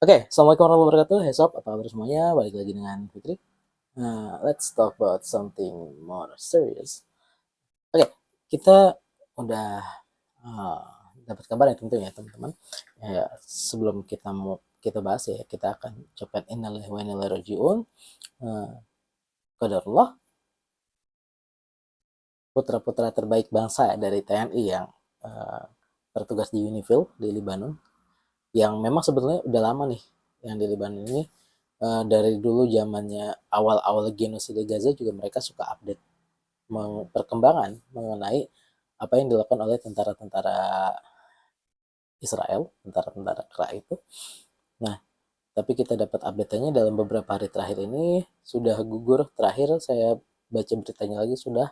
Oke, Assalamualaikum warahmatullahi wabarakatuh. Hey sob, apa kabar semuanya? Balik lagi dengan Fitri. Let's talk about something more serious. Oke, kita udah uh, dapat kabar ya tentunya teman-teman. Ya, sebelum kita bahas ya, kita akan ucapkan innalillahi wa inna ilaihi raji'un. Uh, Qadarullah, putra-putra terbaik bangsa ya, dari TNI yang uh, bertugas di Unifil di Libanon, yang memang sebetulnya udah lama nih yang di Libanon ini. Dari dulu zamannya awal-awal genosida Gaza juga mereka suka update perkembangan mengenai apa yang dilakukan oleh tentara-tentara Israel, tentara-tentara kera itu. Nah, tapi kita dapat update-nya dalam beberapa hari terakhir ini sudah gugur. Terakhir saya baca beritanya lagi sudah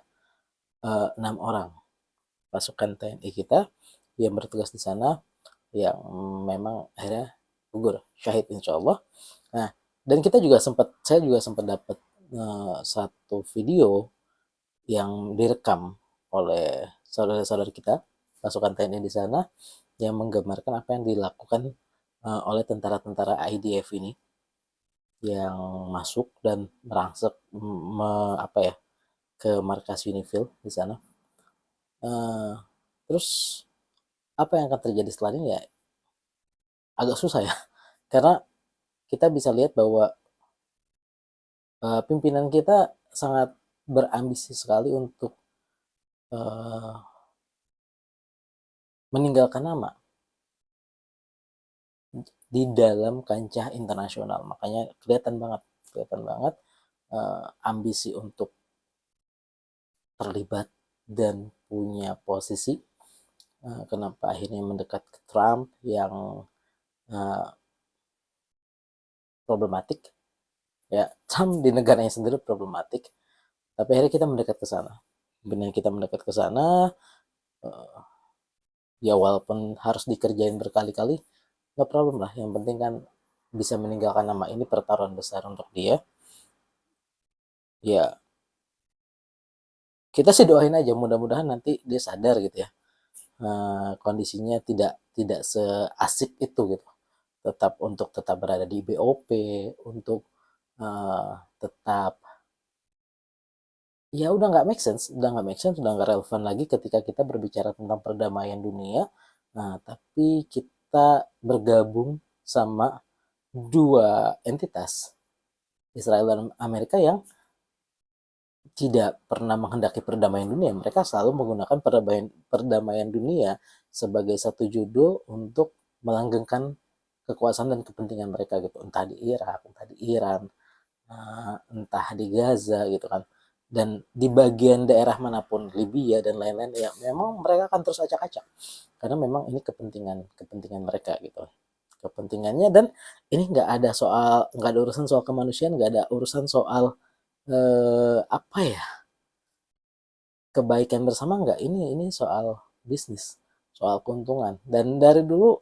6 orang pasukan TNI kita yang bertugas di sana yang memang akhirnya gugur syahid insya Allah. Nah, dan saya juga sempat dapat satu video yang direkam oleh saudara-saudara kita pasukan TNI di sana yang menggambarkan apa yang dilakukan oleh tentara-tentara IDF ini yang masuk dan merangsek apa ya ke markas Unifil di sana. Uh, Terus apa yang akan terjadi setelah ini ya agak susah ya, karena kita bisa lihat bahwa pimpinan kita sangat berambisi sekali untuk uh, meninggalkan nama di dalam kancah internasional. Makanya kelihatan banget ambisi untuk terlibat dan punya posisi. Kenapa akhirnya mendekat ke Trump yang uh, problematik ya. Trump di negaranya sendiri problematik, tapi akhirnya kita mendekat ke sana. Benar, kita mendekat ke sana, uh, ya walaupun harus dikerjain berkali-kali, nggak problem lah. Yang penting kan bisa meninggalkan nama, ini pertaruhan besar untuk dia. Ya, kita sih doain aja mudah-mudahan nanti dia sadar gitu ya. Kondisinya tidak tidak seasik itu gitu. Tetap berada di BOP, untuk uh, tetap, ya udah nggak make sense, udah nggak relevan lagi ketika kita berbicara tentang perdamaian dunia. Nah, tapi kita bergabung sama dua entitas, Israel dan Amerika, yang tidak pernah menghendaki perdamaian dunia. Mereka selalu menggunakan perdamaian dunia sebagai satu judul untuk melanggengkan kekuasaan dan kepentingan mereka gitu. Entah di Irak, entah di Iran, entah di Gaza gitu kan. Dan di bagian daerah manapun, Libya dan lain-lain, ya memang mereka akan terus acak-acak. Karena memang ini kepentingan mereka gitu. Kepentingannya, dan ini nggak ada urusan soal kemanusiaan, nggak ada urusan soal apa ya, kebaikan bersama, nggak. Ini soal bisnis, soal keuntungan. Dan dari dulu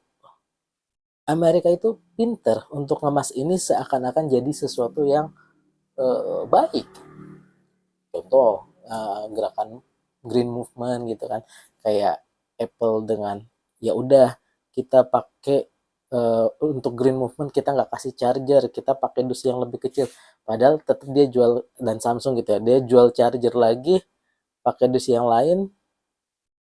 Amerika itu pinter untuk ngemas ini seakan-akan jadi sesuatu yang baik. Contoh gerakan Green Movement gitu kan, kayak Apple dengan, ya udah kita pakai untuk Green Movement kita nggak kasih charger, kita pakai dus yang lebih kecil, padahal tetap dia jual. Dan Samsung gitu ya, dia jual charger lagi pakai dus yang lain,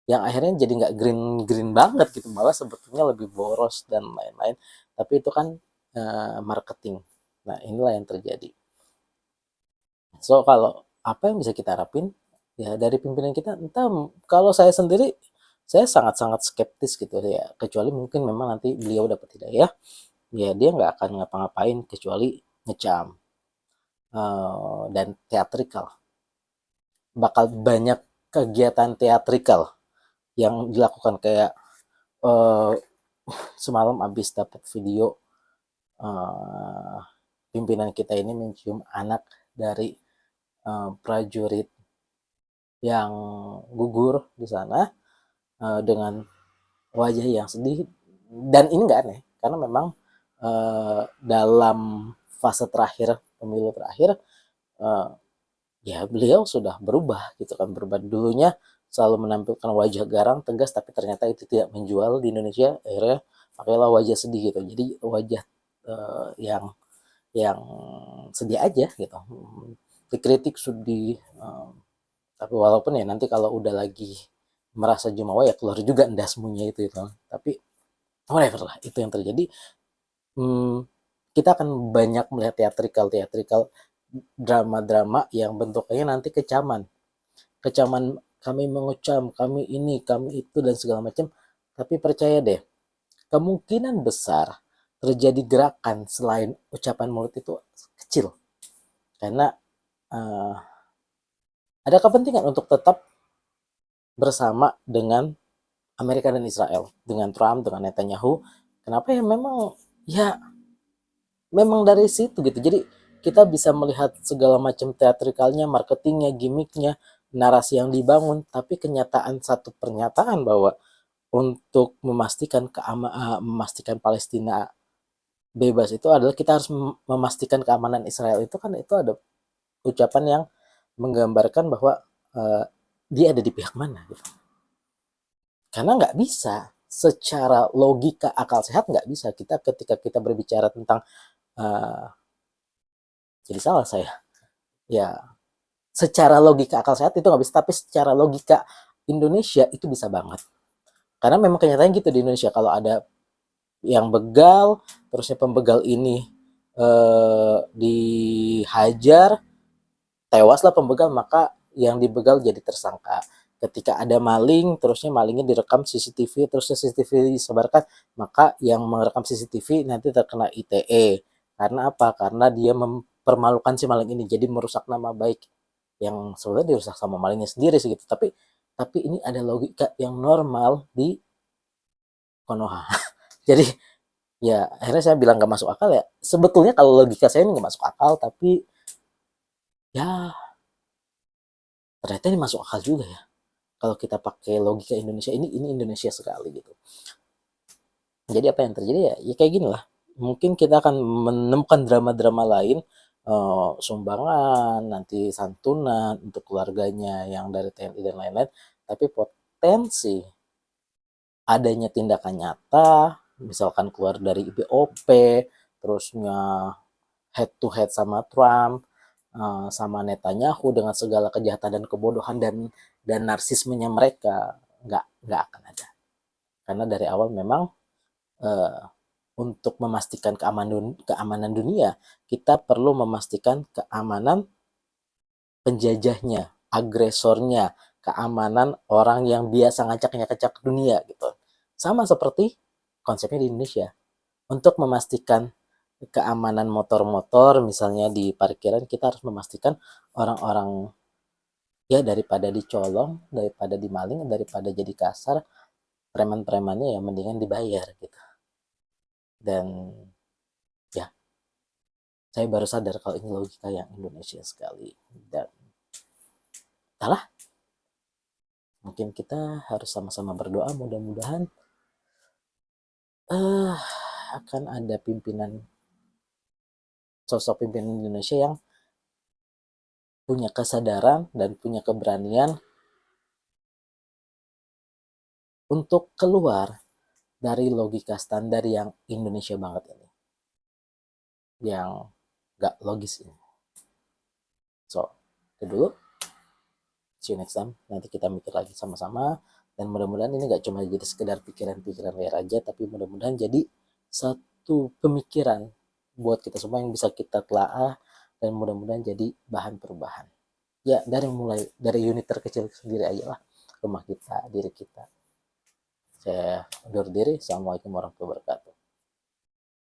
yang akhirnya jadi nggak green green banget gitu, malah sebetulnya lebih boros dan lain-lain. Tapi itu kan marketing. Nah, inilah yang terjadi. So kalau apa yang bisa kita harapin ya dari pimpinan kita, entah. Kalau saya sendiri, saya sangat-sangat skeptis gitu ya, kecuali mungkin memang nanti beliau dapat hidayah, ya dia nggak akan ngapa-ngapain kecuali ngecam dan teatrikal. Bakal banyak kegiatan teatrikal yang dilakukan, kayak uh, semalam abis dapat video uh, pimpinan kita ini mencium anak dari prajurit yang gugur di sana dengan wajah yang sedih. Dan ini nggak aneh, karena memang dalam fase terakhir, pemilu terakhir, uh, ya beliau sudah berubah gitu kan. Berubah, dulunya selalu menampilkan wajah garang tegas, tapi ternyata itu tidak menjual di Indonesia. Akhirnya pakailah wajah sedih gitu, jadi wajah yang sedia aja gitu. Dikritik sudi, tapi walaupun ya nanti kalau udah lagi merasa jumawa ya keluar juga endasmunya itu. Tapi whatever lah, itu yang terjadi. Hmm, kita akan banyak melihat teatrikal drama-drama yang bentuknya nanti kecaman. Kecaman kami mengecam, kami ini, kami itu dan segala macam. Tapi percaya deh, kemungkinan besar terjadi gerakan selain ucapan mulut itu kecil. Karena uh, ada kepentingan untuk tetap bersama dengan Amerika dan Israel, dengan Trump, dengan Netanyahu. Kenapa ya memang dari situ gitu. Jadi kita bisa melihat segala macam teatrikalnya, marketingnya, gimmicknya, narasi yang dibangun, tapi kenyataan satu pernyataan bahwa untuk memastikan Palestina bebas itu adalah kita harus memastikan keamanan Israel, itu kan itu ada ucapan yang menggambarkan bahwa uh, dia ada di pihak mana gitu. Karena nggak bisa secara logika akal sehat, nggak bisa kita ketika kita berbicara tentang uh, jadi salah saya ya, secara logika akal sehat itu nggak bisa, tapi secara logika Indonesia itu bisa banget. Karena memang kenyataannya gitu di Indonesia, kalau ada yang begal, terusnya pembegal ini dihajar, tewaslah pembegal, maka yang dibegal jadi tersangka. Ketika ada maling, terusnya malingnya direkam CCTV, terusnya CCTV disebarkan, maka yang merekam CCTV nanti terkena ITE. Karena apa? Karena dia mempermalukan si maling ini, jadi merusak nama baik yang sebenarnya dirusak sama malingnya sendiri sih gitu. Tapi ini ada logika yang normal di Konoha. Jadi ya akhirnya saya bilang gak masuk akal ya. Sebetulnya kalau logika saya ini gak masuk akal, tapi ya ternyata ini masuk akal juga ya. Kalau kita pakai logika Indonesia, ini Indonesia sekali gitu. Jadi apa yang terjadi ya kayak gini lah. Mungkin kita akan menemukan drama-drama lain, sumbangan, nanti santunan untuk keluarganya yang dari TNI dan lain-lain. Tapi potensi adanya tindakan nyata, misalkan keluar dari BOP, terusnya head to head sama Trump, sama Netanyahu dengan segala kejahatan dan kebodohan dan narsismenya mereka, nggak akan ada. Karena dari awal memang uh, untuk memastikan keamanan dunia, kita perlu memastikan keamanan penjajahnya, agresornya, keamanan orang yang biasa ngacak-ngacak dunia gitu. Sama seperti konsepnya di Indonesia. Untuk memastikan keamanan motor-motor misalnya di parkiran, kita harus memastikan orang-orang ya daripada dicolong, daripada dimaling, daripada jadi kasar, preman-premannya ya mendingan dibayar gitu. Dan ya saya baru sadar kalau ini logika yang Indonesia sekali. Dan salah, mungkin kita harus sama-sama berdoa mudah-mudahan akan ada sosok pimpinan Indonesia yang punya kesadaran dan punya keberanian untuk keluar dari logika standar yang Indonesia banget ini, yang gak logis ini. So, itu dulu. See you next time. Nanti kita mikir lagi sama-sama. Dan mudah-mudahan ini gak cuma jadi sekedar pikiran-pikiran liar aja, tapi mudah-mudahan jadi satu pemikiran buat kita semua yang bisa kita telaah, dan mudah-mudahan jadi bahan perubahan. Ya, dari unit terkecil sendiri aja lah. Rumah kita, diri kita. Saya undur diri. Assalamualaikum warahmatullahi wabarakatuh.